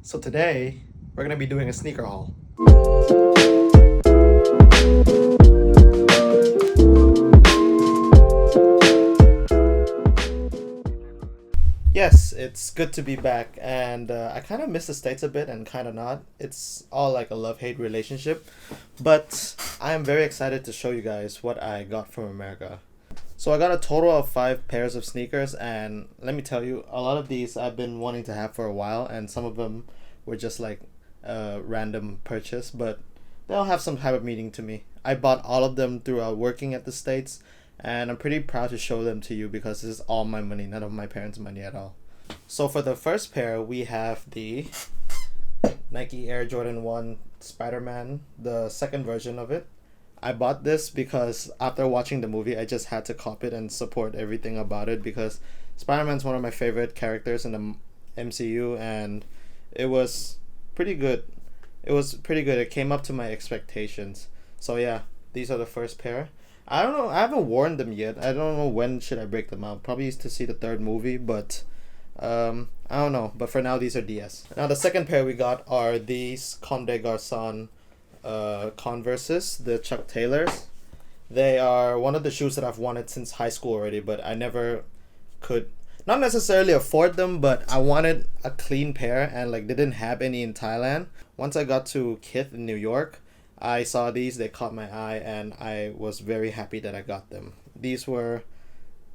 So today, we're gonna be doing a sneaker haul. Yes, it's good to be back, and I kind of miss the States a bit and kind of not. It's all like a love hate relationship, but I am very excited to show you guys what I got from America. So I got a total of 5 pairs of sneakers, and let me tell you, a lot of these I've been wanting to have for a while, and some of them were just like a random purchase, but they all have some type of meaning to me. I bought all of them throughout working at the States, and I'm pretty proud to show them to you because this is all my money, none of my parents' money at all. So for the first pair, we have the Nike Air Jordan 1 Spider Man, the second version of it. I bought this because after watching the movie, I just had to cop it and support everything about it because Spider Man's one of my favorite characters in the MCU, and it was pretty good. It was pretty good. It came up to my expectations. So yeah, these are the first pair. I don't know. I haven't worn them yet. I don't know when should I break them out. Probably to see the third movie, but I don't know. But for now, these are DS. Now the second pair we got are these Comme des Garçons Converses, the Chuck Taylors. They are one of the shoes that I've wanted since high school already, but I never could not necessarily afford them, but I wanted a clean pair and like they didn't have any in Thailand. Once I got to Kith in New York, I saw these, they caught my eye and I was very happy that I got them. These were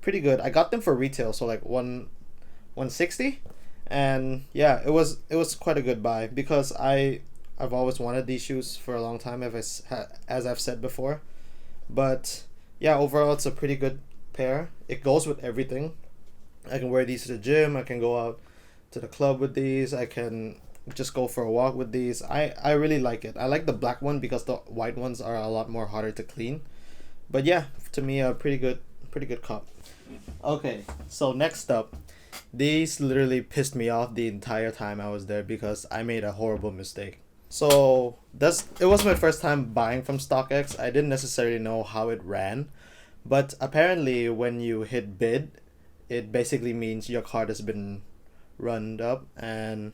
pretty good. I got them for retail, so like 160, and yeah, it was quite a good buy because I've always wanted these shoes for a long time as I've said before. But yeah, overall it's a pretty good pair. It goes with everything. I can wear these to the gym, I can go out to the club with these, I can just go for a walk with these. I really like it. I like the black one because the white ones are a lot more harder to clean. But yeah, to me a pretty good cop. Okay, so next up, these literally pissed me off the entire time I was there because I made a horrible mistake. So that's it was my first time buying from StockX. I didn't necessarily know how it ran, but apparently when you hit bid, it basically means your card has been run up and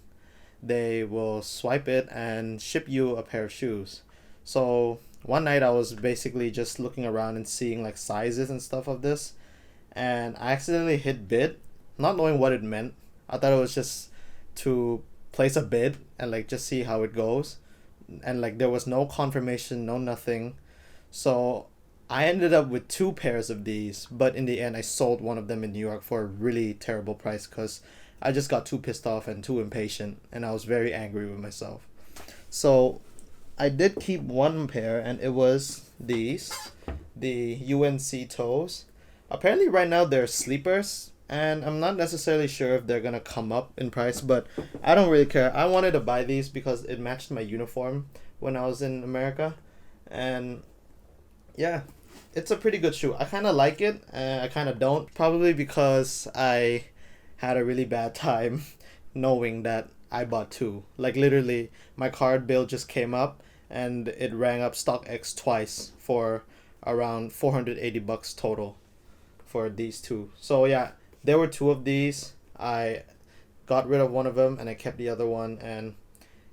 they will swipe it and ship you a pair of shoes. So one night I was basically just looking around and seeing like sizes and stuff of this, and I accidentally hit bid, not knowing what it meant. I thought it was just to place a bid and like just see how it goes, and like there was no confirmation, no nothing. So I ended up with 2 pairs of these, but in the end I sold one of them in New York for a really terrible price because I just got too pissed off and too impatient, and I was very angry with myself. So I did keep one pair, and it was these, the UNC toes. Apparently, right now they're sleepers, and I'm not necessarily sure if they're gonna come up in price, but I don't really care. I wanted to buy these because it matched my uniform when I was in America, and yeah, it's a pretty good shoe. I kind of like it, and I kind of don't. Probably because I had a really bad time knowing that I bought two. Like literally, my card bill just came up and it rang up StockX twice for around 480 bucks total for these two. So yeah, there were 2 of these. I got rid of one of them and I kept the other one, and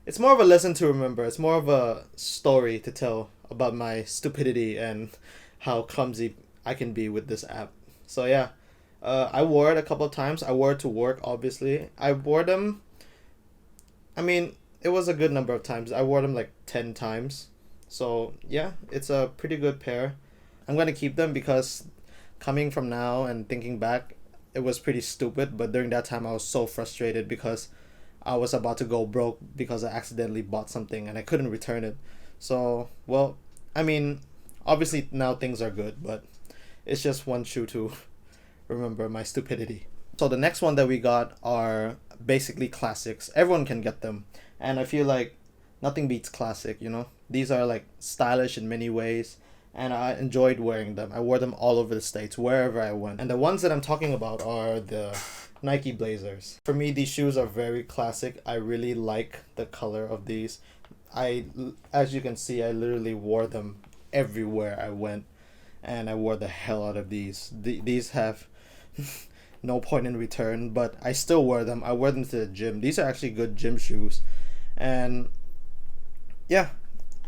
it's more of a lesson to remember. It's more of a story to tell about my stupidity and how clumsy I can be with this app. So yeah, I wore it a couple of times. I wore it to work, obviously. I wore them. I mean, it was a good number of times. I wore them like 10 times. So yeah, it's a pretty good pair. I'm gonna keep them because coming from now and thinking back, it was pretty stupid. But during that time, I was so frustrated because I was about to go broke because I accidentally bought something and I couldn't return it. So, well, I mean, obviously now things are good, but it's just one shoe to remember my stupidity. So the next one that we got are basically classics. Everyone can get them. And I feel like nothing beats classic, you know? These are like stylish in many ways, and I enjoyed wearing them. I wore them all over the States, wherever I went. And the ones that I'm talking about are the Nike Blazers. For me, these shoes are very classic. I really like the color of these. As you can see, I literally wore them everywhere I went, and I wore the hell out of these. These have no point in return, but I still wear them. I wear them to the gym. These are actually good gym shoes. And yeah,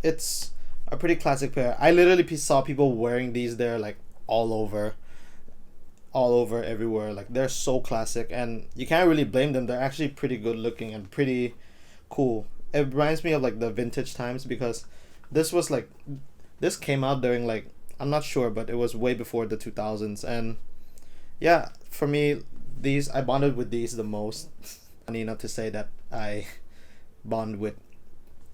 it's a pretty classic pair. I literally saw people wearing these there like all over, everywhere. Like they're so classic, and you can't really blame them. They're actually pretty good looking and pretty cool. It reminds me of like the vintage times, because this was like this came out during like, I'm not sure, but it was way before the 2000s. And yeah, for me, these I bonded with these the most. Funny enough to say that I bond with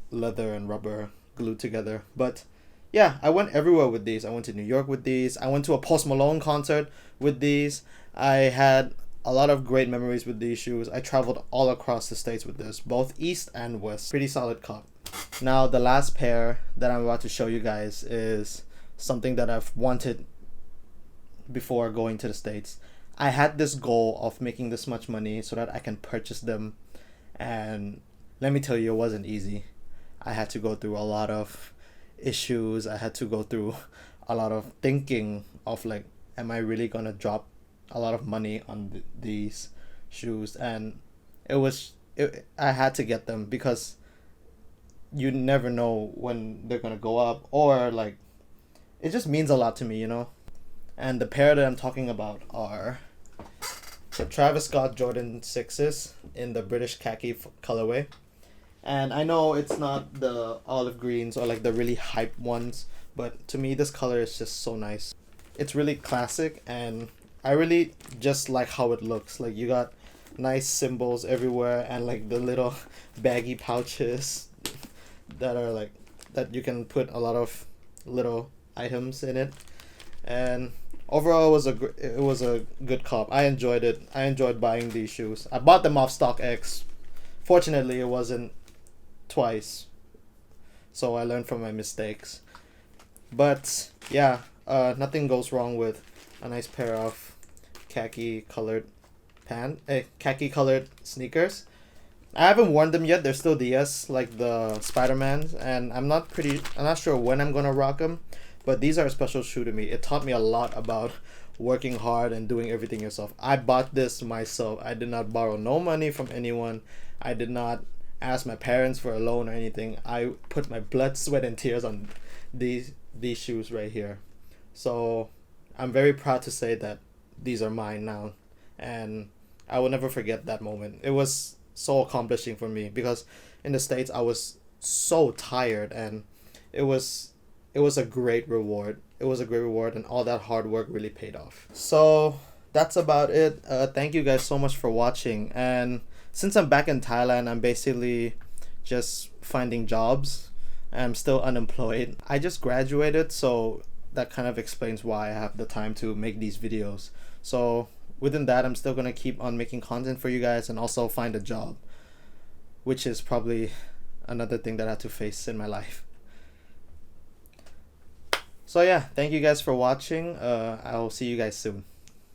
leather and rubber glued together. But yeah, I went everywhere with these. I went to New York with these. I went to a Post Malone concert with these. I had a lot of great memories with these shoes. I traveled all across the states with this, both east and west. Pretty solid cop. Now the last pair that I'm about to show you guys is something that I've wanted before going to the states. I had this goal of making this much money so that I can purchase them, and let me tell you, it wasn't easy. I had to go through a lot of issues. I had to go through a lot of thinking of like, am I really gonna drop a lot of money on these shoes? And I had to get them, because you never know when they're gonna go up, or like, it just means a lot to me, you know. And the pair that I'm talking about are the Travis Scott Jordan 6s in the British khaki colorway. And I know it's not the olive greens or like the really hype ones, but to me this color is just so nice. It's really classic, and I really just like how it looks. Like you got nice symbols everywhere, and like the little baggy pouches that are like, that you can put a lot of little items in it. And overall, it was a good cop. I enjoyed it. I enjoyed buying these shoes. I bought them off StockX. Fortunately, it wasn't twice, so I learned from my mistakes. But yeah, nothing goes wrong with a nice pair of khaki colored khaki colored sneakers. I haven't worn them yet. They're still DS, like the Spider-Mans, and I'm not sure when I'm gonna rock them. But these are a special shoe to me. It taught me a lot about working hard and doing everything yourself. I bought this myself. I did not borrow no money from anyone. I did not ask my parents for a loan or anything. I put my blood, sweat, and tears on these shoes right here. So I'm very proud to say that these are mine now, and I will never forget that moment. It was so accomplishing for me, because in the States I was so tired, and it was a great reward. It was a great reward, and all that hard work really paid off. So that's about it. Thank you guys so much for watching. And since I'm back in Thailand, I'm basically just finding jobs. I'm still unemployed. I just graduated, so that kind of explains why I have the time to make these videos. So within that, I'm still gonna keep on making content for you guys, and also find a job, which is probably another thing that I have to face in my life. So yeah, thank you guys for watching. I'll see you guys soon.